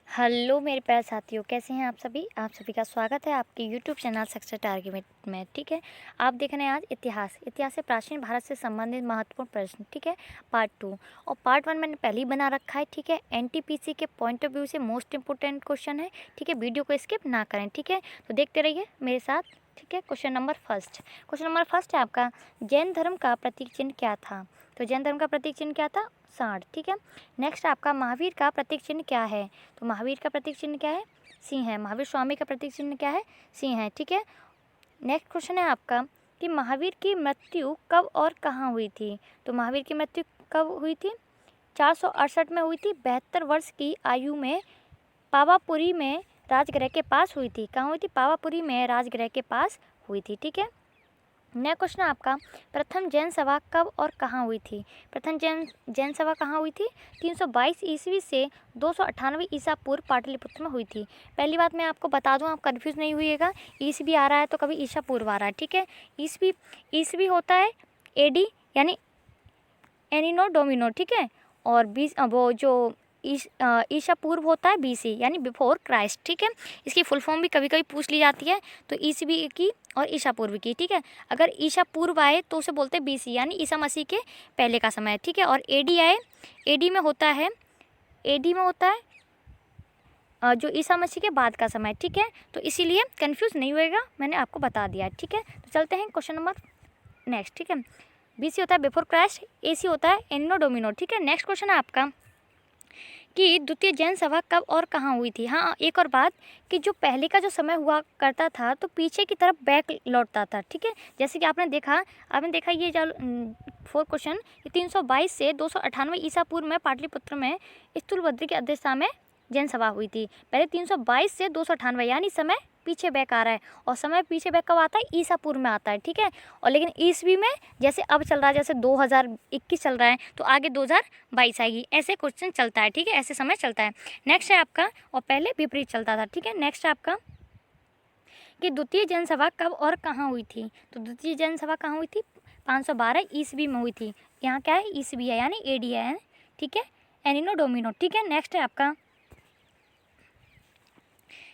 Hello मेरे प्यारे साथियों, कैसे हैं आप सभी का स्वागत है आपके यूट्यूब चैनल सक्सेस टारगेट में। ठीक है, आप देख रहे हैं आज इतिहास से प्राचीन भारत से संबंधित महत्वपूर्ण प्रश्न। ठीक है, पार्ट 2 और पार्ट 1 मैंने पहले ही बना रखा है। ठीक है, एनटीपीसी के पॉइंट ऑफ व्यू से मोस्ट इंपोर्टेंट क्वेश्चन है। ठीक है, वीडियो को स्किप ना करें। ठीक है, तो देखते रहिए मेरे साथ। ठीक है, क्वेश्चन नंबर फर्स्ट है आपका, जैन धर्म का प्रतीक चिन्ह क्या था? तो जैन धर्म का प्रतीक चिन्ह क्या था? सांड। ठीक है, नेक्स्ट आपका, महावीर का प्रतीक चिन्ह क्या है? तो महावीर का प्रतीक चिन्ह क्या है? सिंह है। महावीर स्वामी का प्रतीक चिन्ह क्या है? सिंह है। ठीक है, नेक्स्ट क्वेश्चन है आपका कि महावीर की मृत्यु कब और कहाँ हुई थी? तो महावीर की मृत्यु कब हुई थी? 468 में हुई थी, 72 वर्ष की आयु में पावापुरी में राजगृह के पास हुई थी। कहाँ हुई थी? पावापुरी में राजगृह के पास हुई थी। ठीक है, नेक्स्ट क्वेश्चन आपका, प्रथम जैन सभा कब और कहाँ हुई थी? प्रथम जैन सभा कहाँ हुई थी? 322 ईस्वी से 298 ईसा पूर्व पाटलिपुत्र में हुई थी। पहली बात मैं आपको बता दूं, आप कंफ्यूज नहीं हुइएगा, ईस्वी आ रहा है तो कभी ईसा पूर्व आ रहा है। ठीक है, ईस्वी होता है एडी यानी एनिनो डोमिनो। ठीक है, और वो जो ईसा पूर्व होता है बीसी यानी बिफोर क्राइस्ट। ठीक है, इसकी फुल फॉर्म भी कभी कभी पूछ ली जाती है, तो ईसवी की और ईसा पूर्व की। ठीक है, अगर ईसा पूर्व आए तो उसे बोलते हैं बीसी यानी ईसा मसीह के पहले का समय। ठीक है, और एडी आए, एडी में होता है जो ईसा मसीह के बाद का समय। ठीक है, तो इसीलिए कंफ्यूज नहीं होएगा, मैंने आपको बता दिया। ठीक है, तो चलते हैं क्वेश्चन नंबर नेक्स्ट। ठीक है, बीसी होता है बिफोर क्राइस्ट, एसी होता है एनिनो डोमिनो। ठीक है, नेक्स्ट क्वेश्चन है आपका कि द्वितीय जैन सभा कब और कहाँ हुई थी? हाँ, एक और बात कि जो पहले का जो समय हुआ करता था तो पीछे की तरफ बैक लौटता था। ठीक है, जैसे कि आपने देखा ये जो 4 क्वेश्चन, 322 से 298 ईसा पूर्व में पाटलिपुत्र में स्थूलभद्र की अध्यक्षता में जैन सभा हुई थी। पहले 322 से 298 यानी समय पीछे बैक आ रहा है, और समय पीछे बैक कब आता है? ईसा पूर्व में आता है। ठीक है, और लेकिन ईस्वी में जैसे अब चल रहा है, जैसे 2021 चल रहा है तो आगे 2022 आएगी, ऐसे क्वेश्चन चलता है। ठीक है, ऐसे समय चलता है। नेक्स्ट है आपका, और पहले विपरीत चलता था। ठीक है, नेक्स्ट है आपका कि द्वितीय जनसभा कब और कहाँ हुई थी? तो द्वितीय जनसभा कहाँ हुई थी? 512 ईस्वी में हुई थी। यहाँ क्या है? ईस्वी है यानी एडी है। ठीक है, एनिनो डोमिनो। ठीक है, नेक्स्ट है आपका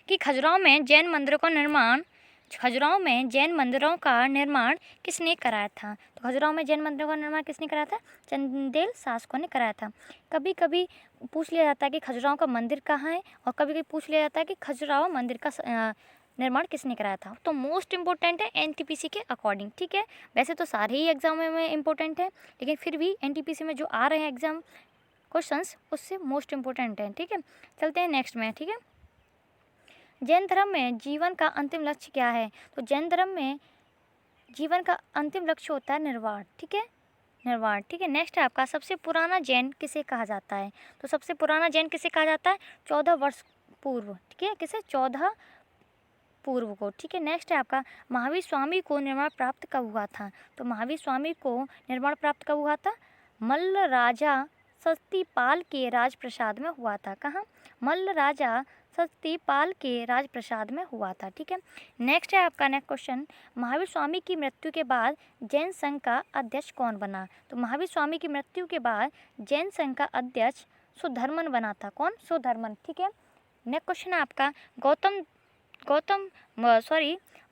कि खजुराहो में जैन मंदिरों का निर्माण किसने कराया था? तो खजुराहो में जैन मंदिरों का निर्माण किसने कराया था? चंदेल शासकों ने कराया था। कभी कभी पूछ लिया जाता है कि खजुराहो का मंदिर कहाँ है, और कभी कभी पूछ लिया जाता है कि खजुराहो मंदिर का निर्माण किसने कराया था। तो मोस्ट इंपॉर्टेंट है एनटीपीसी के अकॉर्डिंग। ठीक है, वैसे तो सारे ही एग्जाम में इंपॉर्टेंट है, लेकिन फिर भी एनटीपीसी में जो आ रहे हैं एग्जाम क्वेश्चंस उससे मोस्ट इंपॉर्टेंट है। ठीक है, चलते हैं नेक्स्ट में। ठीक है, जैन धर्म में जीवन का अंतिम लक्ष्य क्या है? तो जैन धर्म में जीवन का अंतिम लक्ष्य होता है निर्वाण। ठीक है, निर्वाण। ठीक है, नेक्स्ट है आपका, सबसे पुराना जैन किसे कहा जाता है? तो सबसे पुराना जैन किसे कहा जाता है? 14 वर्ष पूर्व। ठीक है, किसे? 14 पूर्व को। ठीक है, नेक्स्ट है आपका, महावीर स्वामी को निर्माण प्राप्त कब हुआ था? तो महावीर स्वामी को निर्माण प्राप्त कब हुआ था? मल्ल राजा सस्तीपाल के राजप्रसाद में हुआ था। कहाँ? मल्ल राजा सस्तीपाल के राजप्रसाद में हुआ था। ठीक है, नेक्स्ट है आपका नेक्स्ट क्वेश्चन, महावीर स्वामी की मृत्यु के बाद जैन संघ का अध्यक्ष कौन बना? तो महावीर स्वामी की मृत्यु के बाद जैन संघ का अध्यक्ष सुधर्मन बना था। कौन? सुधर्मन। ठीक है, नेक्स्ट क्वेश्चन है आपका,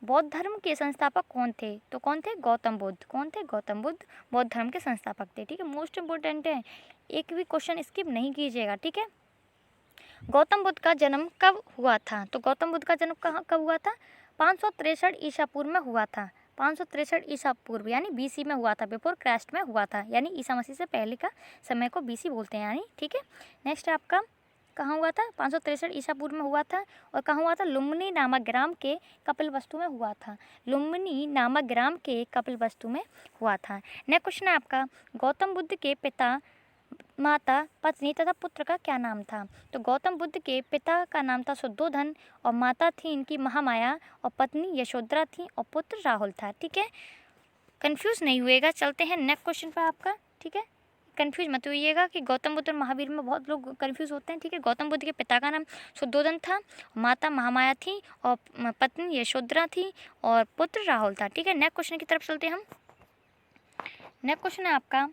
बौद्ध धर्म के संस्थापक कौन थे? तो कौन थे? गौतम बुद्ध। कौन थे? गौतम बुद्ध बौद्ध धर्म के संस्थापक थे। ठीक है, मोस्ट इंपोर्टेंट है, एक भी क्वेश्चन स्किप नहीं कीजिएगा। ठीक है, गौतम बुद्ध का जन्म कब हुआ था? तो गौतम बुद्ध का जन्म कब हुआ था? 563 ईसा पूर्व में हुआ था। 563 ईसा पूर्व यानी बीसी में हुआ था, बिफोर क्राइस्ट में हुआ था, यानी ईसा मसीह से पहले का समय को बीसी बोलते हैं यानी। ठीक है, नेक्स्ट आपका कहाँ हुआ था? 563 ईसा पूर्व में हुआ था, और कहाँ हुआ था? लुम्बिनी नामक ग्राम के कपिलवस्तु में हुआ था। लुम्बिनी नामक ग्राम के कपिलवस्तु में हुआ था। नेक्स्ट क्वेश्चन है आपका, गौतम बुद्ध के पिता, माता, पत्नी तथा पुत्र का क्या नाम था? तो गौतम बुद्ध के पिता का नाम था शुद्धोधन, और माता थी इनकी महामाया, और पत्नी यशोधरा थी, और पुत्र राहुल था। ठीक है, कंफ्यूज नहीं हुएगा। चलते हैं नेक्स्ट क्वेश्चन पर आपका। ठीक है, कंफ्यूज मत होइएगा कि गौतम बुद्ध और महावीर में बहुत लोग कंफ्यूज होते हैं। ठीक है, गौतम बुद्ध के पिता का नाम शुद्धोधन था, माता महामाया थी, और पत्नी यशोधरा थी, और पुत्र राहुल था। ठीक है, नेक्स्ट क्वेश्चन की तरफ चलते हैं हम। नेक्स्ट क्वेश्चन है आपका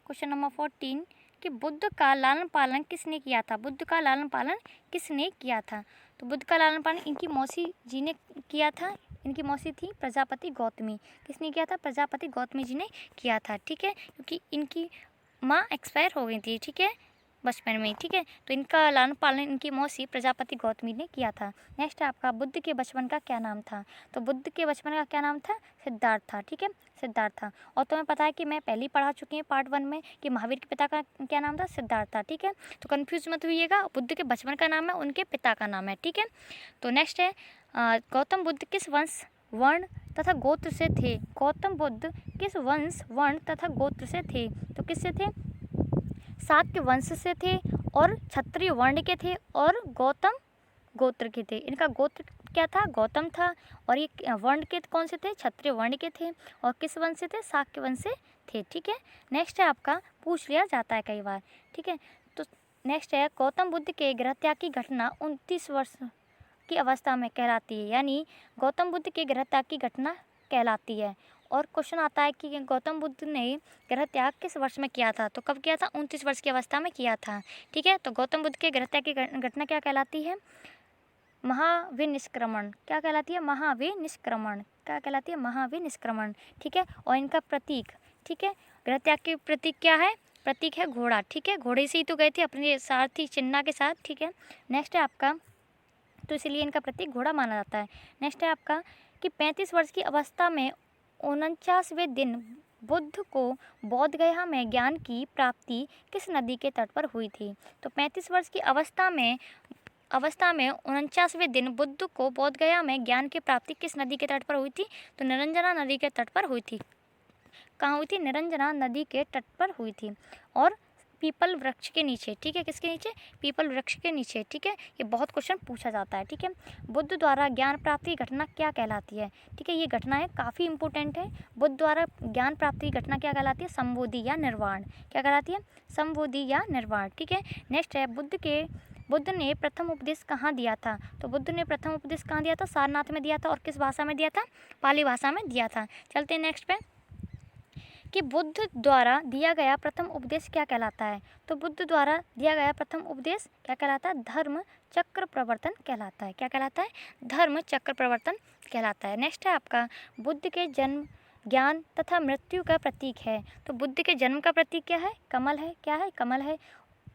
क्वेश्चन नंबर 14 कि बुद्ध का लालन पालन किसने किया था? बुद्ध का लालन पालन किसने किया था? तो बुद्ध का लालन पालन इनकी मौसी जी ने किया था। इनकी मौसी थी प्रजापति गौतमी। किसने किया था? प्रजापति गौतमी जी ने किया था। ठीक है, क्योंकि इनकी माँ एक्सपायर हो गई थी, ठीक है, बचपन में, ठीक है। तो इनका लालन पालन इनकी मौसी प्रजापति गौतमी ने किया था। नेक्स्ट है आपका, बुद्ध के बचपन का क्या नाम था? तो बुद्ध के बचपन का क्या नाम था? सिद्धार्थ था, ठीक है, सिद्धार्थ था। और तुम्हें पता है कि मैं पहले ही पढ़ा चुकी हूँ पार्ट 1 में कि महावीर के पिता का क्या नाम था? सिद्धार्थ था, ठीक है। तो कन्फ्यूज मत होइएगा, बुद्ध के बचपन का नाम है, उनके पिता का नाम है, ठीक है। तो नेक्स्ट है, गौतम बुद्ध किस वंश, वर्ण तथा गोत्र से थे? गौतम बुद्ध किस वंश, वर्ण तथा गोत्र से थे? तो किससे थे? शाक्य वंश से थे और क्षत्रिय वर्ण के थे और गौतम गोत्र के थे। इनका गोत्र क्या था? गौतम था। और ये वर्ण के कौन से थे? क्षत्रिय वर्ण के थे। और किस वंश से थे? शाक्य वंश से थे, ठीक है। नेक्स्ट है आपका, पूछ लिया जाता है कई बार, ठीक है। तो नेक्स्ट है, गौतम बुद्ध के गृहत्याग की घटना 29 वर्ष की अवस्था में कहलाती है, यानी गौतम बुद्ध के गृहत्याग की घटना कहलाती है। और क्वेश्चन आता है कि गौतम बुद्ध ने गृह त्याग किस वर्ष में किया था? तो कब किया था? 29 वर्ष की अवस्था में किया था, ठीक है। तो गौतम बुद्ध के गृह त्याग की घटना क्या कहलाती है? महाविनिष्क्रमण। क्या कहलाती है? महाविनिष्क्रमण। क्या कहलाती है? महाविनिष्क्रमण, ठीक है। और इनका प्रतीक, ठीक है, गृह त्याग के प्रतीक क्या है? प्रतीक है घोड़ा, ठीक है। घोड़े से ही तो गए थे अपने सारथी चिन्ना के साथ, ठीक है। नेक्स्ट है आपका, तो इसलिए इनका प्रतीक घोड़ा माना जाता है। नेक्स्ट है आपका कि 35 वर्ष की अवस्था में 49वें दिन बुद्ध को बोध गया में ज्ञान की प्राप्ति किस नदी के तट पर हुई थी? तो 35 वर्ष की अवस्था में 49वें दिन बुद्ध को बोध गया में ज्ञान की प्राप्ति किस नदी के तट पर हुई थी? तो निरंजना नदी के तट पर हुई थी। कहाँ हुई थी? निरंजना नदी के तट पर हुई थी। और पीपल वृक्ष के नीचे, ठीक है। किसके नीचे? पीपल वृक्ष के नीचे, ठीक है। ये बहुत क्वेश्चन पूछा जाता है, ठीक है। बुद्ध द्वारा ज्ञान प्राप्ति घटना क्या कहलाती है? ठीक है, ये घटनाएं काफ़ी इंपॉर्टेंट है। बुद्ध द्वारा ज्ञान प्राप्ति घटना क्या कहलाती है? संबोधि या निर्वाण। क्या कहलाती है? संबोधि या निर्वाण, ठीक है। नेक्स्ट है, बुद्ध ने प्रथम उपदेश कहाँ दिया था? तो बुद्ध ने प्रथम उपदेश कहाँ दिया था? सारनाथ में दिया था। और किस भाषा में दिया था? पाली भाषा में दिया था। चलते हैं नेक्स्ट पे, कि बुद्ध द्वारा दिया गया प्रथम उपदेश क्या कहलाता है? तो बुद्ध द्वारा दिया गया प्रथम उपदेश क्या कहलाता है? धर्म चक्र प्रवर्तन कहलाता है। क्या कहलाता है? धर्म चक्र प्रवर्तन कहलाता है। नेक्स्ट है आपका, बुद्ध के जन्म, ज्ञान तथा मृत्यु का प्रतीक है। तो बुद्ध के जन्म का प्रतीक क्या है? कमल है। क्या है? कमल है।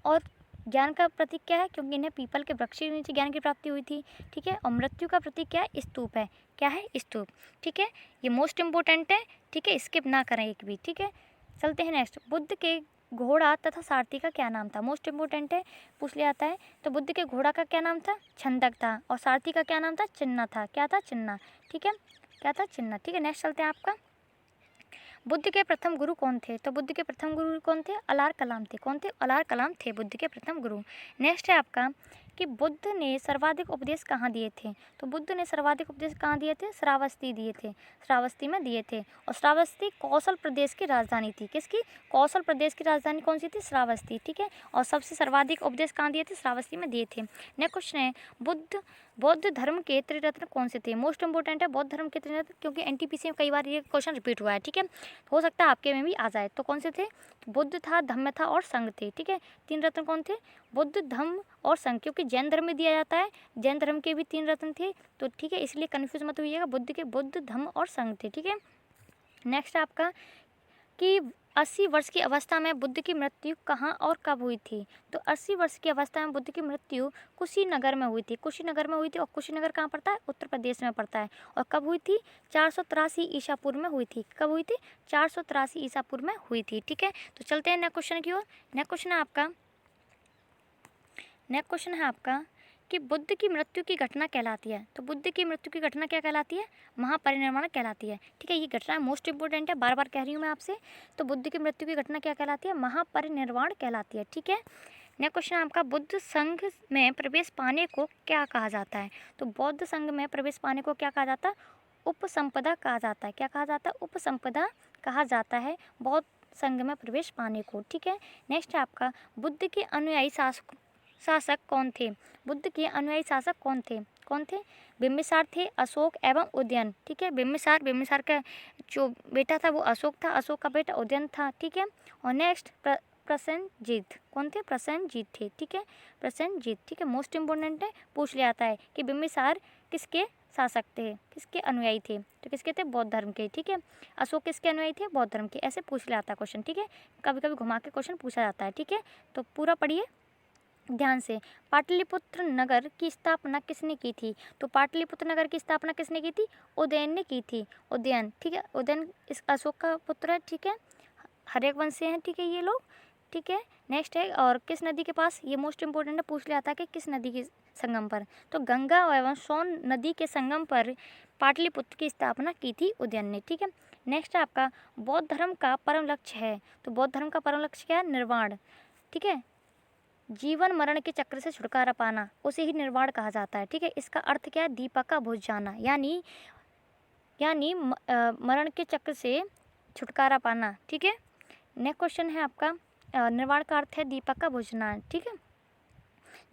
और ज्ञान का प्रतीक क्या है? क्योंकि इन्हें पीपल के वृक्ष के नीचे ज्ञान की प्राप्ति हुई थी, ठीक है। और मृत्यु का प्रतीक क्या है? स्तूप है। क्या है? स्तूप, ठीक है। ये मोस्ट इंपॉर्टेंट है, ठीक है, स्किप ना करें एक भी, ठीक है। चलते हैं नेक्स्ट, बुद्ध के घोड़ा तथा सारथी का क्या नाम था? मोस्ट इंपॉर्टेंट है, पूछ लिया जाता है। तो बुद्ध के घोड़ा का क्या नाम था? छंदक था। और सारथी का क्या नाम था? चिन्ना था। क्या था? चिन्ना, ठीक है। क्या था? चिन्ना, ठीक है। नेक्स्ट चलते हैं आपका, बुद्ध के प्रथम गुरु कौन थे? तो बुद्ध के प्रथम गुरु कौन थे? अलार कलाम थे। कौन थे? अलार कलाम थे बुद्ध के प्रथम गुरु। नेक्स्ट है आपका, कि बुद्ध ने सर्वाधिक उपदेश कहाँ दिए थे? तो बुद्ध ने सर्वाधिक उपदेश कहाँ दिए थे? श्रावस्ती दिए थे। श्रावस्ती में दिए थे। और श्रावस्ती कौशल प्रदेश की राजधानी थी। किसकी? कौशल प्रदेश की राजधानी कौन सी थी? श्रावस्ती, ठीक है। और सबसे सर्वाधिक उपदेश कहाँ दिए थे? श्रावस्ती में दिए थे। नेक्स्ट क्वेश्चन है, बौद्ध धर्म के त्रिरत्न कौन से थे? मोस्ट इंपॉर्टेंट है बौद्ध धर्म के त्रिरत्न, क्योंकि एनटीपीसी में कई बार ये क्वेश्चन रिपीट हुआ है, ठीक है। हो सकता है आपके में भी आ जाए। तो कौन से थे? तो बुद्ध था, धम्म था और संघ थे, ठीक है। 3 रत्न कौन थे? बुद्ध, धम्म और संघ, क्योंकि जैन धर्म में दिया जाता है, जैन धर्म के भी 3 रत्न थे, तो ठीक है, इसलिए कन्फ्यूज मत होइएगा। बुद्ध के बुद्ध, धम्म और संघ थे, ठीक है। नेक्स्ट आपका, कि 80 वर्ष की अवस्था में बुद्ध की मृत्यु कहाँ और कब हुई थी? तो 80 वर्ष की अवस्था में बुद्ध की मृत्यु कुशीनगर में हुई थी। कुशीनगर में हुई थी। और कुशीनगर कहाँ पड़ता है? उत्तर प्रदेश में पड़ता है। और कब हुई थी? 483 ईसा पूर्व में हुई थी। कब हुई थी? 483 ईसा पूर्व में हुई थी, ठीक है। तो चलते हैं नेक्स्ट क्वेश्चन की ओर। नेक्स्ट क्वेश्चन है आपका, कि बुद्ध की मृत्यु की घटना कहलाती है। तो बुद्ध की मृत्यु की घटना क्या कहलाती है? महापरिनिर्वाण कहलाती है, ठीक है। ये घटना मोस्ट इंपॉर्टेंट है, बार बार कह रही हूँ मैं आपसे। तो बुद्ध की मृत्यु की घटना क्या कहलाती है? महापरिनिर्वाण कहलाती है, ठीक है। नेक्स्ट क्वेश्चन आपका, बुद्ध संघ में प्रवेश पाने को क्या कहा जाता है? तो बौद्ध संघ में प्रवेश पाने को क्या कहा जाता है? उपसंपदा कहा जाता है। क्या कहा जाता है? उपसंपदा कहा जाता है बौद्ध संघ में प्रवेश पाने को, ठीक है। नेक्स्ट है आपका, बुद्ध के अनुयायी शासक कौन थे? बुद्ध के अनुयायी शासक कौन थे? बिम्बिसार थे, अशोक एवं उदयन, ठीक है। बिम्बिसार का जो बेटा था वो अशोक था, अशोक का बेटा उदयन था, ठीक है। और नेक्स्ट प्रसेनजीत। कौन थे? प्रसेनजीत थे, ठीक है, प्रसेनजीत, ठीक है। मोस्ट इंपोर्टेंट है, पूछ लिया आता है कि बिंबिसार किसके शासक थे, किसके अनुयायी थे, तो किसके थे? बौद्ध धर्म के, ठीक है। अशोक किसके अनुयायी थे? बौद्ध धर्म के। ऐसे पूछ लिया आता है क्वेश्चन, ठीक है, कभी कभी घुमा के क्वेश्चन पूछा जाता है, ठीक है। तो पूरा पढ़िए ध्यान से। पाटलिपुत्र नगर की स्थापना किसने की थी? तो पाटलिपुत्र नगर की स्थापना किसने की थी? उदयन ने की थी, उदयन, ठीक है। उदयन इस अशोक का पुत्र है, ठीक है, हर्यक से हैं, ठीक है, ये लोग, ठीक है। नेक्स्ट है, और किस नदी के पास? ये मोस्ट इंपोर्टेंट है, पूछ लिया था कि किस नदी के संगम पर? तो गंगा एवं सोन नदी के संगम पर पाटलिपुत्र की स्थापना की थी उदयन ने, ठीक है। नेक्स्ट है आपका, बौद्ध धर्म का परम लक्ष्य है। तो बौद्ध धर्म का परम लक्ष्य क्या है? निर्वाण, ठीक है। जीवन मरण के चक्र से छुटकारा पाना, उसे ही निर्वाण कहा जाता है, ठीक है। इसका अर्थ क्या है? दीपक का बुझ जाना, यानी मरण के चक्र से छुटकारा पाना, ठीक है। नेक्स्ट क्वेश्चन है आपका, निर्वाण का अर्थ है दीपक का बुझना, ठीक है।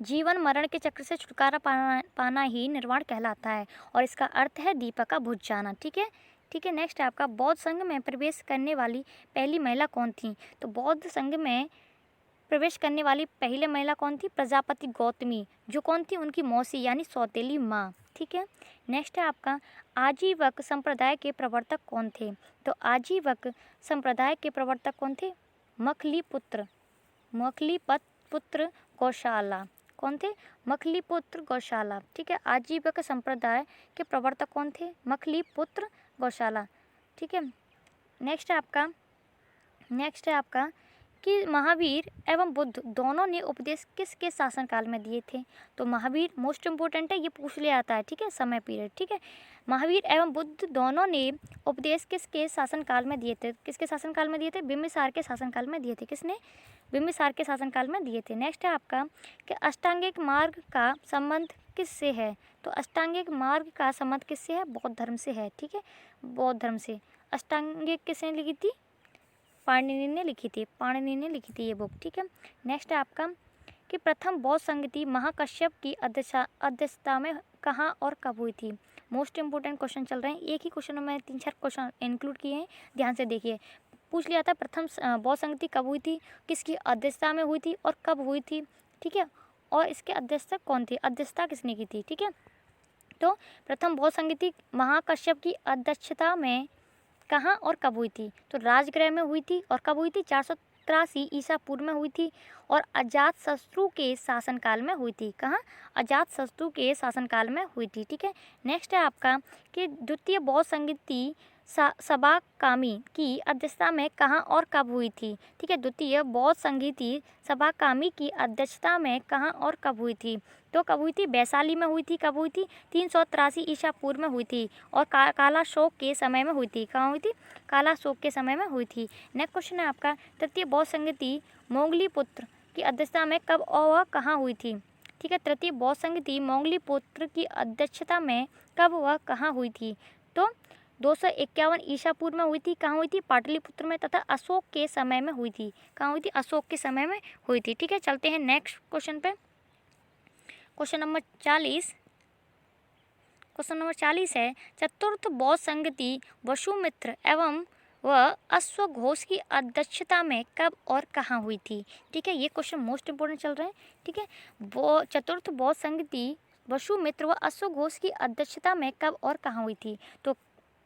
जीवन मरण के चक्र से छुटकारा पाना ही निर्वाण कहलाता है और इसका अर्थ है दीपक का बुझ जाना, ठीक है, ठीक है। नेक्स्ट है आपका, बौद्ध संघ में प्रवेश करने वाली पहली महिला कौन थी? तो बौद्ध संघ में प्रवेश करने वाली पहली महिला कौन थी? प्रजापति गौतमी, जो कौन थी? उनकी मौसी यानी सौतेली माँ, ठीक है। नेक्स्ट है आपका, आजीवक संप्रदाय के प्रवर्तक कौन थे? तो आजीवक संप्रदाय के प्रवर्तक कौन थे? मखलीपुत्र गौशाला, कौन थे? मखलीपुत्र गौशाला, ठीक है। आजीवक संप्रदाय के प्रवर्तक कौन थे? मखलीपुत्र गौशाला, ठीक है। नेक्स्ट है आपका कि महावीर एवं बुद्ध दोनों ने उपदेश किसके शासनकाल में दिए थे? तो महावीर मोस्ट इंपोर्टेंट है, ये पूछ लिया आता है, ठीक है, समय पीरियड, ठीक है। महावीर एवं बुद्ध दोनों ने उपदेश किसके शासनकाल में दिए थे? किसके शासनकाल में दिए थे? बिंबिसार के शासनकाल में दिए थे। किसने? बिंबिसार के शासनकाल में दिए थे। नेक्स्ट है आपका कि अष्टांगिक मार्ग का संबंध किससे है? तो अष्टांगिक मार्ग का संबंध किससे है? बौद्ध धर्म से है, ठीक है, बौद्ध धर्म से। अष्टांगिक किसने लिखी थी? पाणिनि ने लिखी थी ये बुक, ठीक है। नेक्स्ट है आपका कि प्रथम बौद्ध संगति महाकश्यप की अध्यक्षता में कहाँ और कब हुई थी? मोस्ट इंपोर्टेंट क्वेश्चन चल रहे हैं, एक ही क्वेश्चन में 3-4 क्वेश्चन इंक्लूड किए हैं, ध्यान से देखिए। पूछ लिया था प्रथम बौद्ध संगति कब हुई थी, किसकी अध्यक्षता में हुई थी और कब हुई थी, ठीक है, और इसके अध्यक्षता कौन थे, अध्यक्षता किसने की थी, ठीक है। तो प्रथम बौद्ध संगति महाकश्यप की अध्यक्षता में कहाँ और कब हुई थी? तो राजगृह में हुई थी, और कब हुई थी? 483 ईसा पूर्व में हुई थी, और अजातशत्रु के शासनकाल में हुई थी। कहाँ? अजातशत्रु के शासनकाल में हुई थी, ठीक है। नेक्स्ट है आपका कि द्वितीय बौद्ध संगति सभाकामी की अध्यक्षता में कहाँ और कब हुई थी, ठीक है। द्वितीय बौद्ध संगति सभाकामी की अध्यक्षता में कहाँ और कब हुई थी? तो कब हुई थी? वैशाली में हुई थी। कब हुई थी? 383 ईसा पूर्व में हुई थी, और कालाशोक के समय में हुई थी। कहाँ हुई थी? कालाशोक के समय में हुई थी। नेक्स्ट क्वेश्चन है आपका, तृतीय बौद्ध संगति मोंगलीपुत्र की अध्यक्षता में कब और कहाँ हुई थी, ठीक है। तृतीय बौद्ध संगति मोंगलीपुत्र की अध्यक्षता में कब व कहाँ हुई थी? तो 251 ईसा पूर्व में हुई थी। कहाँ हुई थी? पाटलिपुत्र में, तथा अशोक के समय में हुई थी। कहाँ हुई थी? अशोक के समय में हुई थी, ठीक है। चलते हैं नेक्स्ट क्वेश्चन पे। क्वेश्चन नंबर 40 है, चतुर्थ बौद्ध संगति वसुमित्र एवं व अश्वघोष की अध्यक्षता में कब और कहाँ हुई थी, ठीक है। ये क्वेश्चन मोस्ट इंपोर्टेंट चल रहे हैं, ठीक है। चतुर्थ बौद्ध संगति वसुमित्र व अश्वघोष की अध्यक्षता में कब और कहाँ हुई थी? तो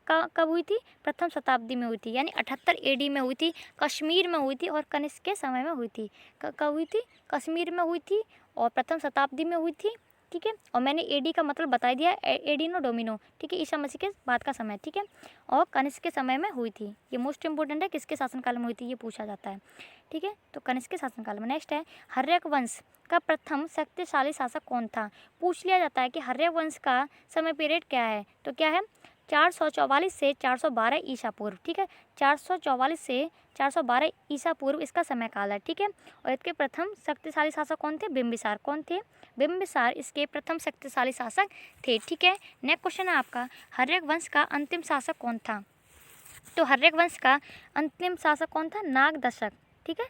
कब हुई थी? प्रथम शताब्दी में हुई थी, यानी 78 AD में हुई थी। कश्मीर में हुई थी और कनिष्क के समय में हुई थी। कब हुई थी? कश्मीर में हुई थी और प्रथम शताब्दी में हुई थी, ठीक है। और मैंने AD का मतलब बता दिया, एडिनो डोमिनो, ठीक है, ईसा मसीह के बाद का समय, ठीक है, और कनिष्क के समय में हुई थी। ये मोस्ट इंपोर्टेंट है, किसके शासनकाल में हुई थी ये पूछा जाता है, ठीक है। तो कनिष्क के शासनकाल में। नेक्स्ट है, हर्यक वंश का प्रथम शक्तिशाली शासक कौन था? पूछ लिया जाता है कि हर्यक वंश का समय पीरियड क्या है? तो क्या है? 444 से 412 ईसा पूर्व, ठीक है। 444 से 412 ईसा पूर्व इसका समय काल है, ठीक है। और इसके प्रथम शक्तिशाली शासक कौन थे? बिंबिसार। कौन थे? बिंबिसार इसके प्रथम शक्तिशाली शासक थे, ठीक है। नेक्स्ट क्वेश्चन है आपका, हर्यक वंश का अंतिम शासक कौन था? तो हर्यक वंश का अंतिम शासक कौन था? नागदशक, ठीक है,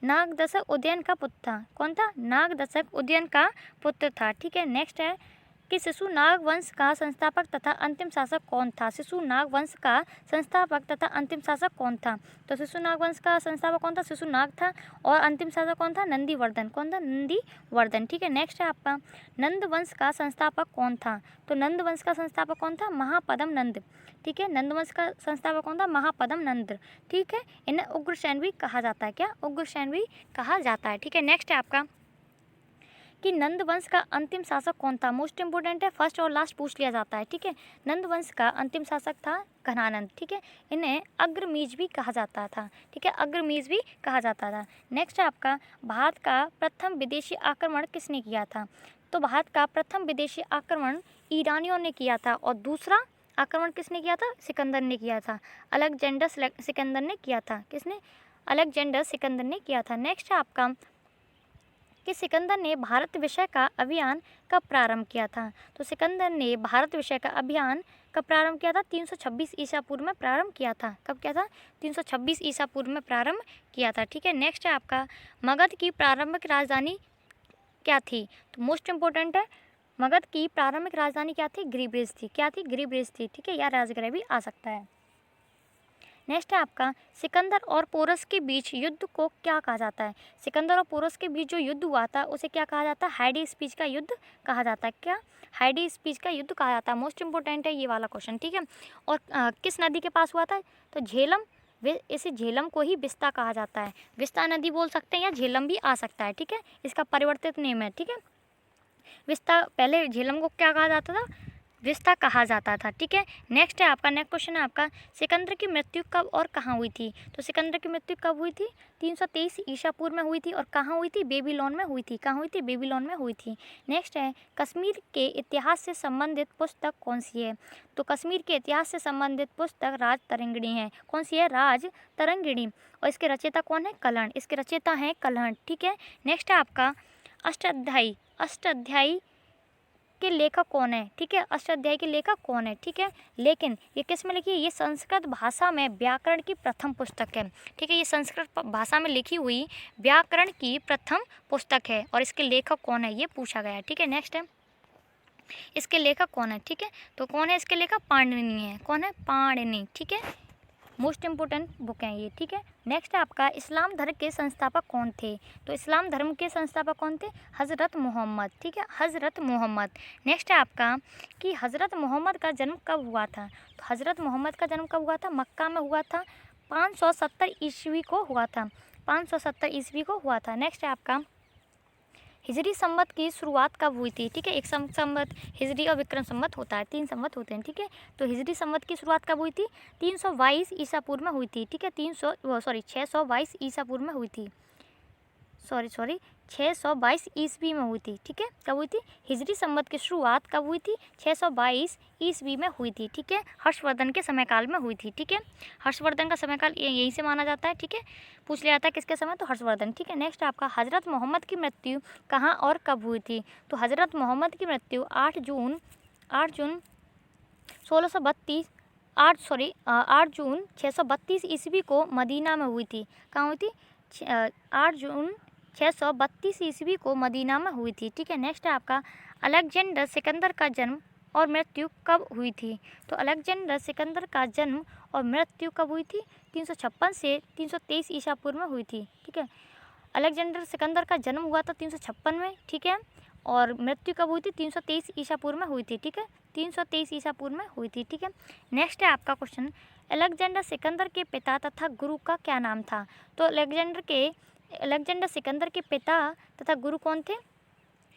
नागदशक उदयन का पुत्र था। कौन था? नागदशक उदयन का पुत्र था, ठीक है। नेक्स्ट है कि शिशुनाग वंश का संस्थापक तथा अंतिम शासक कौन था। शिशुनाग वंश का संस्थापक तथा अंतिम शासक कौन था। तो शिशुनाग वंश का संस्थापक कौन था, शिशुनाग था। और अंतिम शासक कौन था, नंदीवर्धन। कौन था, नंदीवर्धन। ठीक है, नेक्स्ट है आपका नंद वंश का संस्थापक कौन था। तो नंद वंश का संस्थापक कौन था, महापद्म नंद। ठीक है, नंद वंश का संस्थापक कौन था, महापद्म नंद। ठीक है, इन्हें उग्रसेन भी कहा जाता है। क्या, उग्रसेन भी कहा जाता है। ठीक है, नेक्स्ट है आपका कि नंद वंश का अंतिम शासक कौन था। मोस्ट इंपोर्टेंट है, फर्स्ट और लास्ट पूछ लिया जाता है। ठीक है, नंद वंश का अंतिम शासक था घनानंद। ठीक है, इन्हें अग्रमीज भी कहा जाता था। ठीक है, अग्रमीज भी कहा जाता था। नेक्स्ट है आपका भारत का प्रथम विदेशी आक्रमण किसने किया था। तो भारत का प्रथम विदेशी आक्रमण ईरानियों ने किया था और दूसरा आक्रमण किसने किया था, सिकंदर ने किया था। अलेक्जेंडर सिकंदर ने किया था। किसने, अलेक्जेंडर सिकंदर ने किया था। नेक्स्ट है आपका कि सिकंदर ने भारत विषय का अभियान कब प्रारंभ किया था। तो सिकंदर ने भारत विषय का अभियान कब प्रारंभ किया था, 326 ईसा पूर्व में प्रारंभ किया था। कब किया था, 326 ईसा पूर्व में प्रारंभ किया था। ठीक है, नेक्स्ट है आपका मगध की प्रारंभिक राजधानी क्या थी। तो मोस्ट इंपोर्टेंट है, मगध की प्रारंभिक राजधानी क्या थी, गिरिब्रेज थी। क्या थी, गिरिब्रेज थी। ठीक है, या राजगृह भी आ सकता है। नेक्स्ट है आपका सिकंदर और पोरस के बीच युद्ध को क्या कहा जाता है। सिकंदर और पोरस के बीच जो युद्ध हुआ था उसे क्या कहा जाता है, हाइडी स्पीच का युद्ध कहा जाता है। क्या, हाइडी स्पीच का युद्ध कहा जाता है। मोस्ट इंपोर्टेंट है ये वाला क्वेश्चन। ठीक है, और किस नदी के पास हुआ था, तो झेलम। इसे झेलम को ही विस्ता कहा जाता है। विस्ता नदी बोल सकते हैं या झेलम भी आ सकता है। ठीक है, इसका परिवर्तित नेम है। ठीक है, विस्ता, पहले झेलम को क्या कहा जाता था, विस्ता कहा जाता था। ठीक है, नेक्स्ट है आपका, नेक्स्ट क्वेश्चन है आपका सिकंदर की मृत्यु कब और कहाँ हुई थी। तो सिकंदर की मृत्यु कब हुई थी, 323 ईसा पूर्व में हुई थी। और कहाँ हुई थी, बेबीलोन में हुई थी। कहाँ हुई थी, बेबीलोन में हुई थी। नेक्स्ट है कश्मीर के इतिहास से संबंधित पुस्तक कौन सी है। तो कश्मीर के इतिहास से संबंधित पुस्तक राज तरंगिणी है। कौन सी है, राज तरंगिणी। और इसके रचयिता कौन है, कलहण। इसके रचयिता हैं कलहण। ठीक है, नेक्स्ट है आपका अष्टाध्यायी। अष्टाध्यायी के लेखक कौन है। ठीक है, अष्टाध्यायी के लेखक कौन है। ठीक है, लेकिन ये किस में लिखी है, ये संस्कृत भाषा में व्याकरण की प्रथम पुस्तक है। ठीक है, ये संस्कृत भाषा में लिखी हुई व्याकरण की प्रथम पुस्तक है। और इसके लेखक कौन है, ये पूछा गया है। ठीक है, नेक्स्ट है इसके लेखक कौन है। ठीक है, तो कौन है इसके लेखक, पाणिनि है। कौन है, पाणिनि। ठीक है, मोस्ट इंपोर्टेंट बुक हैं ये। ठीक है, नेक्स्ट है आपका इस्लाम धर्म के संस्थापक कौन थे। तो इस्लाम धर्म के संस्थापक कौन थे, हज़रत मोहम्मद। ठीक है, हज़रत मोहम्मद। नेक्स्ट है आपका कि हज़रत मोहम्मद का जन्म कब हुआ था। तो हज़रत मोहम्मद का जन्म कब हुआ था, मक्का में हुआ था, 570 ईस्वी को हुआ था। 570 ईस्वी को हुआ था। नेक्स्ट है आपका हिजरी संवत की शुरुआत कब हुई थी। ठीक है, एक संवत हिजरी और विक्रम संवत होता है, 3 संवत होते हैं। ठीक है, तो हिजरी संवत की शुरुआत कब हुई थी, 322 ईसा पूर्व में हुई थी। ठीक है, 622 ईसा पूर्व में हुई थी। 622 ईस्वी में हुई थी। ठीक है, कब हुई थी, हिजरी संवत की शुरुआत कब हुई थी, 622 ईस्वी में हुई थी। ठीक है, हर्षवर्धन के समयकाल में हुई थी। ठीक है, हर्षवर्धन का समयकाल यहीं से माना जाता है। ठीक है, पूछ लिया जाता है किसके समय, तो हर्षवर्धन। ठीक है, नेक्स्ट आपका हज़रत मोहम्मद की मृत्यु कहाँ और कब हुई थी। तो हज़रत मोहम्मद की मृत्यु 8 जून 1632 8 जून 632 ईस्वी को मदीना में हुई थी। कहाँ हुई थी, 8 जून 632 ईस्वी को मदीना में हुई थी। ठीक है, नेक्स्ट है आपका अलेक्जेंडर सिकंदर का जन्म और मृत्यु कब हुई थी। तो अलेक्जेंडर सिकंदर का जन्म और मृत्यु कब हुई थी, 356 से 323 ईसा पूर्व में हुई थी। ठीक है, अलेक्जेंडर सिकंदर का जन्म हुआ था 356 में। ठीक है, और मृत्यु कब हुई थी, 323 ईसा पूर्व में हुई थी। ठीक है, 323 ईसा पूर्व में हुई थी। ठीक है, नेक्स्ट है आपका क्वेश्चन अलेक्जेंडर सिकंदर के पिता तथा गुरु का क्या नाम था। तो अलेक्जेंडर सिकंदर के पिता तथा गुरु कौन थे,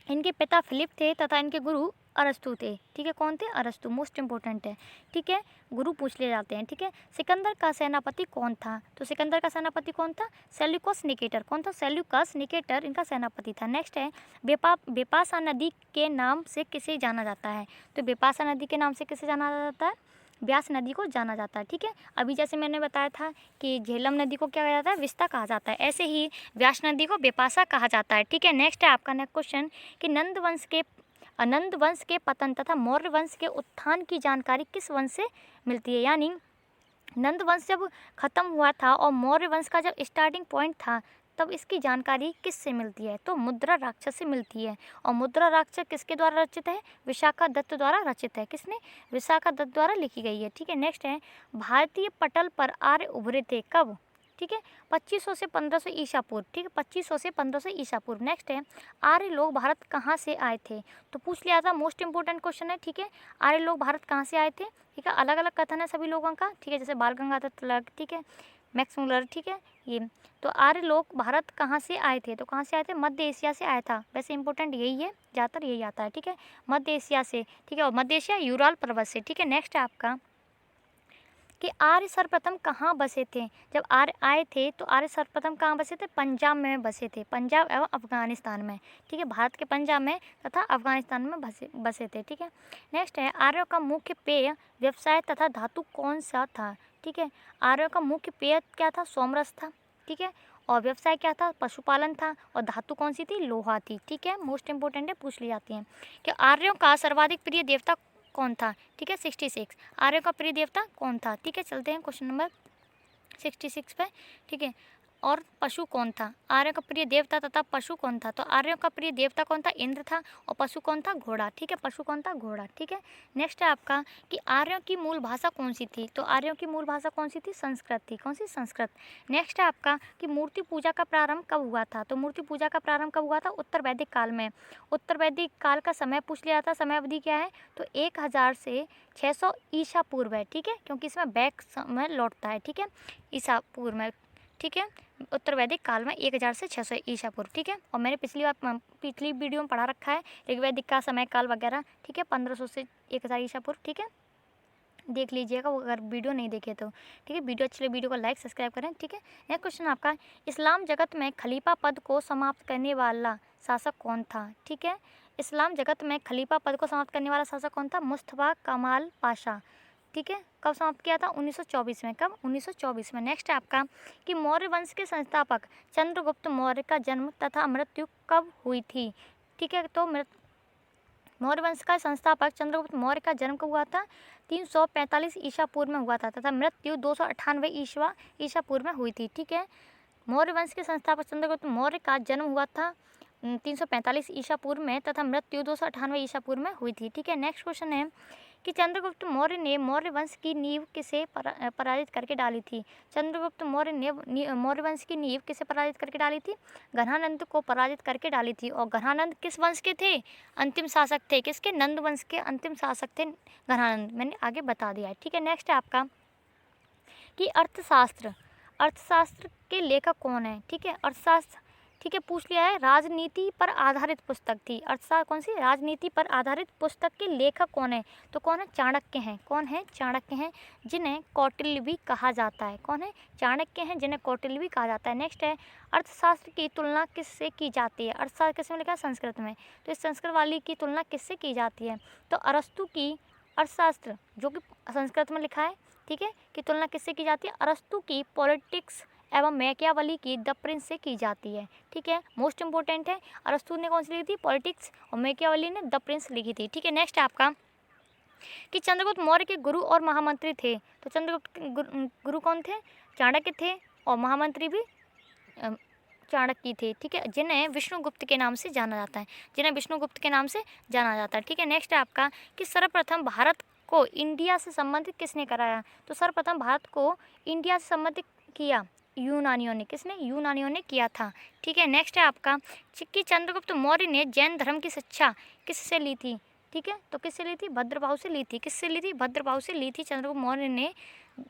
इनके पिता फिलिप थे तथा इनके गुरु अरस्तु थे। ठीक है, कौन थे, अरस्तु। मोस्ट इंपोर्टेंट है। ठीक है, गुरु पूछ लिए जाते हैं। ठीक है, सिकंदर का सेनापति कौन था। तो सिकंदर का सेनापति कौन था, सेल्यूकस निकेटर। कौन था, सेल्यूकस निकेटर इनका सेनापति था। नेक्स्ट है बेपासा नदी के नाम से किसे जाना जाता है। तो बेपासा नदी के नाम से किसे जाना जाता है, ब्यास नदी को जाना जाता है। ठीक है, अभी जैसे मैंने बताया था कि झेलम नदी को क्या कहा जाता है, विस्ता कहा जाता है, ऐसे ही व्यास नदी को बेपासा कहा जाता है। ठीक है, नेक्स्ट है आपका नेक्स्ट क्वेश्चन कि नंद वंश के पतन तथा मौर्य वंश के उत्थान की जानकारी किस वंश से मिलती है। यानी नंद वंश जब खत्म हुआ था और मौर्य वंश का जब स्टार्टिंग पॉइंट था तब इसकी जानकारी किससे मिलती है? तो मुद्रा राक्षस से मिलती है। और मुद्रा राक्षस किसके द्वारा रचित है? विशाखा दत्त द्वारा रचित है। किसने? विशाखा दत्त द्वारा लिखी गई है। ठीक है, नेक्स्ट है भारतीय पटल पर आर्य उभरे थे कब? ठीक है, 2500 से 1500 ईसा पूर्व। ठीक है, 2500 से 1500 ईसा पूर्व। नेक्स्ट है आर्य लोग भारत कहाँ से आए थे? तो पूछ लिया था, मोस्ट इंपोर्टेंट क्वेश्चन है। ठीक है, आर्य लोग भारत कहाँ से आए थे? ठीक है, अलग अलग कथन है सभी लोगों का। ठीक है, जैसे बाल गंगाधर तिलक, ठीक है, मैक्स मुलर, ठीक है, ये। तो आर्य लोग भारत कहाँ से आए थे? तो कहाँ से आए थे? मध्य एशिया से आया था। वैसे इंपॉर्टेंट यही है, ज़्यादातर यही आता है। ठीक है, मध्य एशिया से। ठीक है, और मध्य एशिया यूराल पर्वत से। ठीक है, नेक्स्ट है आपका कि आर्य सर्वप्रथम कहाँ बसे थे? जब आर्य आए थे तो आर्य सर्वप्रथम कहाँ बसे थे? पंजाब में बसे थे, पंजाब एवं अफगानिस्तान में। ठीक है, भारत के पंजाब में तथा अफगानिस्तान में बसे थे। ठीक है, नेक्स्ट है आर्यों का मुख्य पेय, व्यवसाय तथा धातु कौन सा था? ठीक है, आर्यों का मुख्य पेय क्या था? सोमरस था। ठीक है, और व्यवसाय क्या था? पशुपालन था। और धातु कौन सी थी? लोहा थी। ठीक है, मोस्ट इंपोर्टेंट है, पूछ ली जाती है कि आर्यों का सर्वाधिक प्रिय देवता कौन था? ठीक है, 66। आर्यों का प्रिय देवता कौन था? ठीक है, चलते हैं क्वेश्चन नंबर 66 पे। ठीक है, और पशु कौन था? आर्यों का प्रिय देवता तथा पशु कौन था? तो आर्यों का प्रिय देवता कौन था? इंद्र था। और पशु कौन था? घोड़ा। ठीक है, पशु कौन था? घोड़ा। ठीक है, नेक्स्ट है आपका कि आर्यों की मूल भाषा कौन सी थी? तो आर्यों की मूल भाषा कौन सी थी? संस्कृत थी। कौन सी? संस्कृत। नेक्स्ट है आपका कि मूर्ति पूजा का प्रारंभ कब हुआ था? तो मूर्ति पूजा का प्रारंभ कब हुआ था? उत्तर वैदिक काल में। उत्तर वैदिक काल का समय पूछ लिया था, समय अवधि क्या है? तो 1000 से 600 ईसा पूर्व है। ठीक है, क्योंकि इसमें बैक समय लौटता है। ठीक है, ईसा पूर्व में। ठीक है, उत्तर वैदिक काल में 1000 से 600 ईसा पूर्व। ठीक है, और मैंने पिछली वीडियो में पढ़ा रखा है ऋग वैदिक का समय काल वगैरह। ठीक है, 1500 से 1000 ईसा पूर्व। ठीक है, देख लीजिएगा वो अगर वीडियो नहीं देखे तो। ठीक है, वीडियो अच्छी लगे वीडियो को लाइक सब्सक्राइब करें। ठीक है, नेक्स्ट क्वेश्चन आपका इस्लाम जगत में खलीफा पद को समाप्त करने वाला शासक कौन था? ठीक है, इस्लाम जगत में खलीफा पद को समाप्त करने वाला शासक कौन था? मुस्तफा कमाल पाशा। ठीक है, कब समाप्त किया था? 1924 में। कब? 1924 में। नेक्स्ट है आपका कि मौर्य वंश के संस्थापक चंद्रगुप्त मौर्य का जन्म तथा मृत्यु कब हुई थी? ठीक है, तो मौर्य वंश का संस्थापक चंद्रगुप्त मौर्य का जन्म कब हुआ था? 345 ईसा पूर्व में हुआ था तथा मृत्यु 298 ईसा पूर्व में हुई थी। ठीक है, मौर्य वंश के संस्थापक चंद्रगुप्त मौर्य का जन्म हुआ था 345 ईसा पूर्व में तथा मृत्यु 298 ईसा पूर्व में हुई थी। ठीक है, नेक्स्ट क्वेश्चन है कि चंद्रगुप्त मौर्य ने मौर्य वंश की नींव किसे पराजित करके डाली थी? चंद्रगुप्त मौर्य ने मौर्य वंश की नींव किसे पराजित करके डाली थी? घनानंद को पराजित करके डाली थी। और घनानंद किस वंश के थे? अंतिम शासक थे। किसके? नंद वंश के अंतिम शासक थे घनानंद। मैंने आगे बता दिया है। ठीक है, नेक्स्ट है आपका कि अर्थशास्त्र, अर्थशास्त्र के लेखक कौन है? ठीक है, अर्थशास्त्र, ठीक है, पूछ लिया है, राजनीति पर आधारित पुस्तक थी। अर्थशास्त्र कौन सी? राजनीति पर आधारित पुस्तक के लेखक कौन है? तो कौन है? चाणक्य हैं। कौन है? चाणक्य हैं, जिन्हें कौटिल्य भी कहा जाता है। कौन है? चाणक्य हैं, जिन्हें कौटिल्य भी कहा जाता है। नेक्स्ट है अर्थशास्त्र की तुलना किससे की जाती है? अर्थशास्त्र किसमें लिखा है? संस्कृत में। तो इस संस्कृत वाली की तुलना किससे की जाती है? तो अरस्तु की अर्थशास्त्र, जो कि संस्कृत में लिखा है, ठीक है, की तुलना किससे की जाती है? अरस्तु की पॉलिटिक्स एवं मैकियावली की द प्रिंस से की जाती है। ठीक है, मोस्ट इंपोर्टेंट है, अरस्तु ने कौन सी लिखी थी? पॉलिटिक्स, और मैकियावली ने द प्रिंस लिखी थी। ठीक है, नेक्स्ट है आपका कि चंद्रगुप्त मौर्य के गुरु और महामंत्री थे। तो चंद्रगुप्त के गुरु कौन थे? चाणक्य थे, और महामंत्री भी चाणक्य थे। ठीक है, जिन्हें विष्णुगुप्त के नाम से जाना जाता है, जिन्हें विष्णुगुप्त के नाम से जाना जाता है। ठीक है, नेक्स्ट है आपका कि सर्वप्रथम भारत को इंडिया से संबंधित किसने कराया? तो सर्वप्रथम भारत को इंडिया से संबंधित किया यूनानियों ने। किसने? यूनानियों ने किया था। ठीक है, नेक्स्ट है आपका कि चंद्रगुप्त मौर्य ने जैन धर्म की शिक्षा किससे ली थी? ठीक है, तो किससे ली थी? भद्रबाहु से ली थी। किससे ली थी? भद्रबाहु से ली थी चंद्रगुप्त मौर्य ने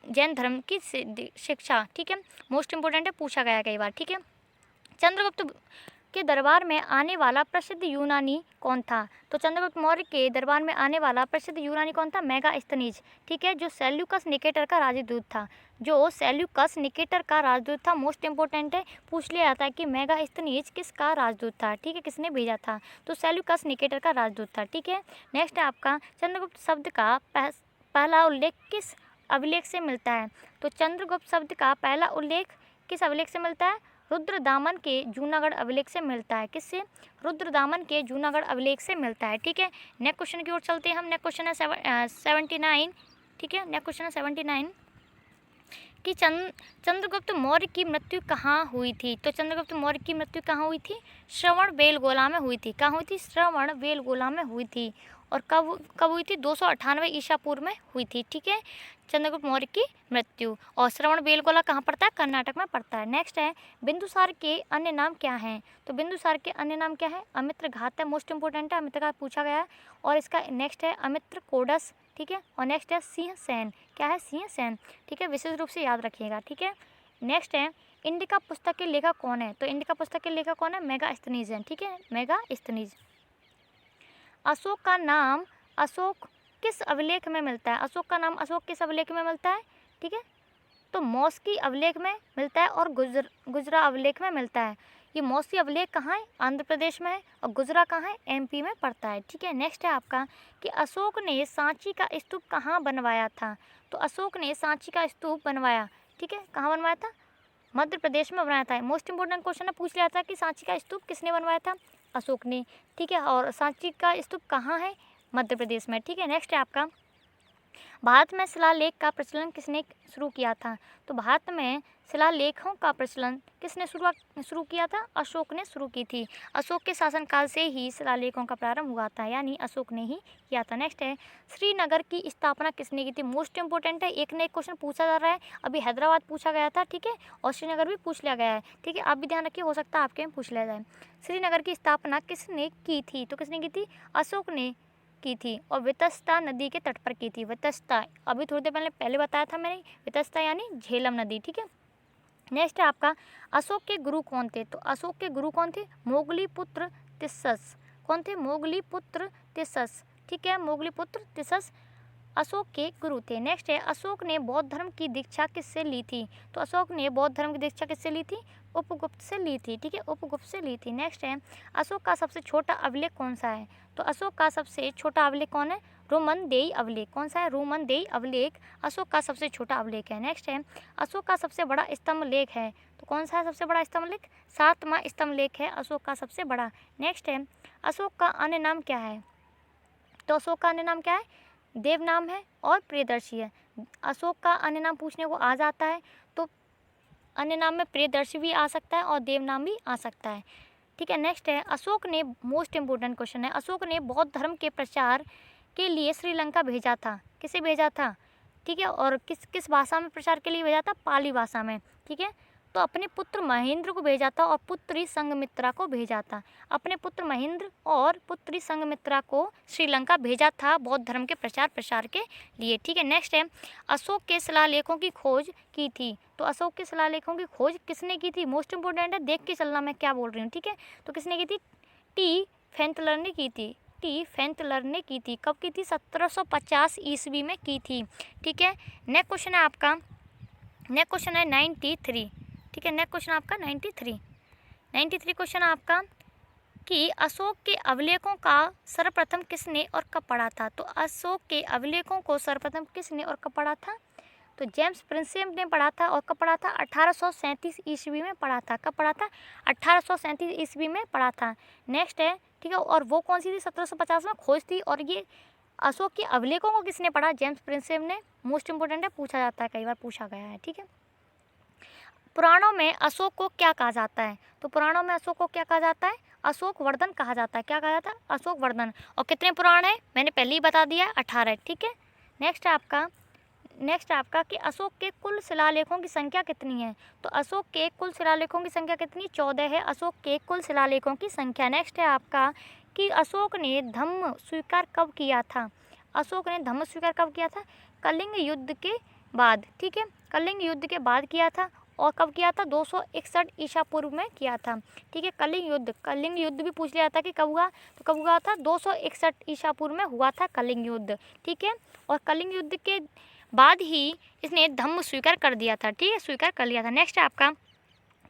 जैन धर्म की शिक्षा। ठीक है, मोस्ट इंपोर्टेंट है, पूछा गया कई बार। ठीक है, चंद्रगुप्त के दरबार में आने वाला प्रसिद्ध यूनानी कौन था? तो चंद्रगुप्त मौर्य के दरबार में आने वाला प्रसिद्ध यूनानी कौन था? मेगास्थनीज। ठीक है, जो सेल्यूकस निकेटर का राजदूत था, जो सेल्यूकस निकेटर का राजदूत था। मोस्ट इंपोर्टेंट है, पूछ लिया जाता है कि मेगास्थनीज किसका राजदूत था? ठीक है, किसने भेजा था? तो सेल्यूकस निकेटर का राजदूत था। ठीक है, नेक्स्ट है आपका चंद्रगुप्त शब्द का पहला उल्लेख किस अभिलेख से मिलता है? तो चंद्रगुप्त शब्द का पहला उल्लेख किस अभिलेख से मिलता है? रुद्रदामन के जूनागढ़ अभिलेख से मिलता है। किससे? रुद्रदामन के जूनागढ़ अभिलेख से मिलता है। ठीक है, नेक्स्ट क्वेश्चन की ओर चलते हैं हम। नेक्स्ट क्वेश्चन है 79। ठीक है, नेक्स्ट क्वेश्चन है 79 कि चंद्रगुप्त मौर्य की मृत्यु कहाँ हुई थी? तो चंद्रगुप्त मौर्य की मृत्यु कहाँ हुई थी? श्रवणबेलगोला में हुई थी। कहाँ हुई थी? श्रवणबेलगोला में हुई थी। और कब हुई थी? 298 ईसा पूर्व में हुई थी। ठीक है, चंद्रगुप्त मौर्य की मृत्यु। और श्रवणबेलगोला कहाँ पड़ता है? कर्नाटक में पड़ता है। नेक्स्ट है, बिंदुसार के अन्य नाम क्या हैं? तो बिंदुसार के अन्य नाम क्या है? अमित्रघात है, मोस्ट इंपोर्टेंट है, अमित्रघात पूछा गया है। और इसका नेक्स्ट है अमित्रकोडस। ठीक है, और नेक्स्ट है सिंहसेन। क्या है? सिंहसेन। ठीक है, विशेष रूप से याद रखिएगा। ठीक है, नेक्स्ट है, इंडिका पुस्तक के लेखक कौन है? तो इंडिका पुस्तक के लेखक कौन है? मेगास्थनीज है। ठीक है, मेगास्थनीज। अशोक का नाम अशोक किस अभिलेख में मिलता है? अशोक का नाम अशोक किस अभिलेख में मिलता है? ठीक है, तो मौस्की अभिलेख में मिलता है और गुजरा अभिलेख में मिलता है। ये मौस्की अभिलेख कहाँ है? आंध्र प्रदेश में है। और गुजरा कहाँ है? एमपी में पड़ता है। ठीक है, नेक्स्ट है आपका कि अशोक ने सांची का स्तूप कहाँ बनवाया था? तो अशोक ने सांची का स्तूप बनवाया। ठीक है, कहाँ बनवाया था? मध्य प्रदेश में बनाया था। मोस्ट इंपोर्टेंट क्वेश्चन है, पूछ लिया था कि सांची का स्तूप किसने बनवाया था? अशोक ने। ठीक है, और सांची का स्तूप कहाँ है? मध्य प्रदेश में। ठीक है, नेक्स्ट है आपका, भारत में शिलालेख का प्रचलन किसने शुरू किया था? तो भारत में शिलालेखों का प्रचलन किसने शुरू किया था? अशोक ने शुरू की थी। अशोक के शासनकाल से ही शिलालेखों का प्रारंभ हुआ था, यानी अशोक ने ही किया था। नेक्स्ट है, श्रीनगर की स्थापना किसने की थी? मोस्ट इंपोर्टेंट है, एक न एक क्वेश्चन पूछा जा रहा है। अभी हैदराबाद पूछा गया था। ठीक है, और श्रीनगर भी पूछ लिया गया है। ठीक है, आप भी ध्यान रखिए, हो सकता है आपके में पूछ लिया जाए। श्रीनगर की स्थापना किसने की थी? तो किसने की थी? अशोक ने की थी, और वितस्ता नदी के तट पर की थी। वितस्ता, अभी थोड़ी देर पहले बताया था मैंने, वितस्ता यानी झेलम नदी। ठीक है, नेक्स्ट है आपका, अशोक के गुरु कौन थे? तो अशोक के गुरु कौन थे? मोगलीपुत्र तिस्सस। कौन थे? मोगलीपुत्र तिस्सस। ठीक है, मोगलीपुत्र तिस्सस अशोक के गुरु थे। नेक्स्ट है, अशोक ने बौद्ध धर्म की दीक्षा किससे ली थी? तो अशोक ने बौद्ध धर्म की दीक्षा किससे ली थी? उपगुप्त से ली थी। ठीक है, उपगुप्त से ली थी। नेक्स्ट है, अशोक का सबसे छोटा अभिलेख कौन सा है? तो अशोक का सबसे छोटा अभिलेख कौन है? रोमनदेई अभिलेख। कौन सा है? रोमनदेई अभिलेख अशोक का सबसे छोटा अभिलेख है। नेक्स्ट है, अशोक का सबसे बड़ा स्तंभ लेख है। तो कौन सा है सबसे बड़ा स्तंभ लेख? 7वां स्तंभ लेख है अशोक का सबसे बड़ा। नेक्स्ट है, अशोक का अन्य नाम क्या है? तो अशोक का अन्य नाम क्या है? देव नाम है और प्रियदर्शी है। अशोक का अन्य नाम पूछने को आ जाता है तो अन्य नाम में प्रियदर्शी भी आ सकता है और देव नाम भी आ सकता है। ठीक है, नेक्स्ट है, अशोक ने, मोस्ट इंपोर्टेंट क्वेश्चन है, अशोक ने बौद्ध धर्म के प्रचार के लिए श्रीलंका भेजा था। किसे भेजा था? ठीक है, और किस भाषा में प्रचार के लिए भेजा था? पाली भाषा में। ठीक है, तो अपने पुत्र महेंद्र को भेजा था और पुत्री संघमित्रा को भेजा था। अपने पुत्र महेंद्र और पुत्री संघमित्रा को श्रीलंका भेजा था बौद्ध धर्म के प्रसार के लिए। ठीक है, नेक्स्ट है, अशोक के शिलालेखों की खोज की थी। तो अशोक के शिलालेखों की खोज किसने की थी? मोस्ट इंपोर्टेंट है, देख के चलना मैं क्या बोल रही हूँ। ठीक है, तो किसने की थी? टी फेंथलर ने की थी। टी फेंथलर ने की थी। कब की थी? 1750 ईस्वी में की थी। ठीक है, नेक्स्ट क्वेश्चन है आपका, नेक्स्ट क्वेश्चन है 93। ठीक है, नेक्स्ट क्वेश्चन आपका 93 क्वेश्चन आपका कि अशोक के अभिलेखों का सर्वप्रथम किसने और कब पढ़ा था? तो अशोक के अभिलेखों को सर्वप्रथम किसने और कब पढ़ा था? तो जेम्स प्रिंसेप ने पढ़ा था। और कब पढ़ा था? 1837 ईस्वी में पढ़ा था। कब पढ़ा था? 1837 ईस्वी में पढ़ा था। नेक्स्ट है, ठीक है, और वो कौन सी थी? 1750 में खोज थी। और ये अशोक के अभिलेखों को किसने पढ़ा? जेम्स प्रिंसेप ने। मोस्ट इंपोर्टेंट है, पूछा जाता है, कई बार पूछा गया है। ठीक है, पुराणों में अशोक को क्या कहा जाता है? तो पुराणों में अशोक को क्या कहा जाता है? अशोक वर्धन कहा जाता है। क्या कहा जाता है? अशोक वर्धन। और कितने पुराण है? मैंने पहले ही बता दिया है, 18। ठीक है, नेक्स्ट है आपका कि अशोक के कुल शिलालेखों की संख्या कितनी है? तो अशोक के कुल शिलालेखों की संख्या कितनी? 14 है अशोक के कुल शिलालेखों की संख्या। नेक्स्ट है आपका कि अशोक ने धम्म स्वीकार कब किया था? अशोक ने धम्म स्वीकार कब किया था? कलिंग युद्ध के बाद। ठीक है, कलिंग युद्ध के बाद किया था। और कब किया था? 261 ईसा पूर्व में किया था। ठीक है, कलिंग युद्ध भी पूछ लिया था कि कब हुआ, तो कब हुआ था? 261 ईसा पूर्व में हुआ था कलिंग युद्ध। ठीक है, और कलिंग युद्ध के बाद ही इसने धम्म स्वीकार कर दिया था। ठीक है, स्वीकार कर लिया था। नेक्स्ट है आपका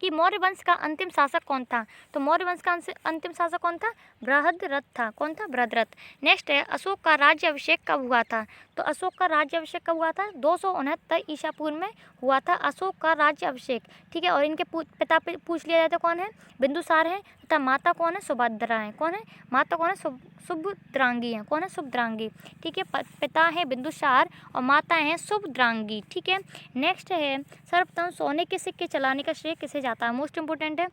कि मौर्य वंश का अंतिम शासक कौन था? तो मौर्य वंश का अंतिम शासक कौन था? बृहद्रथ था। कौन था? बृहद्रथ। नेक्स्ट है, अशोक का राज्य अभिषेक कब हुआ था? तो अशोक का राज्य अभिषेक कब हुआ था? 269 ईसा पूर्व में हुआ था अशोक का राज्य अभिषेक। ठीक है, और इनके पिता पूछ लिया जाता कौन है? बिंदुसार है। माता, माता कौन है? सुभद्रा है। कौन है? माता कौन है? सुभद्रांगी है। कौन है? सुभद्रांगी। ठीक है। पिता है बिंदुसार और माता है सुभद्रांगी। ठीक है। नेक्स्ट है सर्वप्रथम सोने के सिक्के चलाने का श्रेय किसे जाता है? मोस्ट इंपोर्टेंट है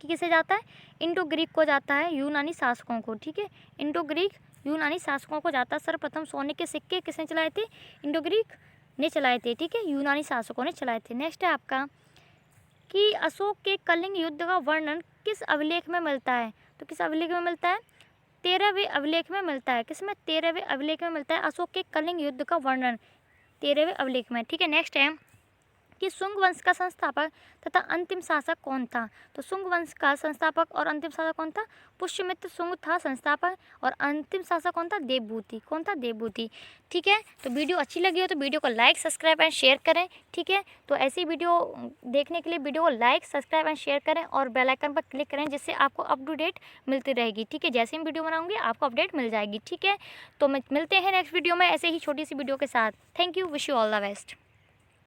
कि किसे जाता है? इंडो ग्रीक को जाता है, यूनानी शासकों को। ठीक है। इंडो ग्रीक यूनानी शासकों को जाता है। सर्वप्रथम सोने के सिक्के किसने चलाए थे? इंडो ग्रीक ने चलाए थे। ठीक है। यूनानी शासकों ने चलाए थे। नेक्स्ट है आपका कि अशोक के कलिंग युद्ध का वर्णन किस अभिलेख में मिलता है? तो किस अभिलेख में मिलता है? 13वें अभिलेख में मिलता है। किसमें? 13वें अभिलेख में मिलता है अशोक के कलिंग युद्ध का वर्णन 13वें अभिलेख में। ठीक है। नेक्स्ट है कि शुंग वंश का संस्थापक तथा अंतिम शासक कौन था? तो शुंग वंश का संस्थापक और अंतिम शासक कौन था? पुष्यमित्र शुंग था संस्थापक और अंतिम शासक कौन था? देवभूति। कौन था? देवभूति। ठीक है। तो वीडियो अच्छी लगी हो तो वीडियो को लाइक, सब्सक्राइब एंड शेयर करें। ठीक है। तो ऐसी वीडियो देखने के लिए वीडियो को लाइक, सब्सक्राइब एंड शेयर करें और बेल आइकन पर क्लिक करें, जिससे आपको अप टू डेट मिलती रहेगी। ठीक है। जैसे ही वीडियो बनाऊंगी आपको अपडेट मिल जाएगी। ठीक है। तो मिलते हैं नेक्स्ट वीडियो में ऐसे ही छोटी सी वीडियो के साथ। Thank you. Wish you all the best.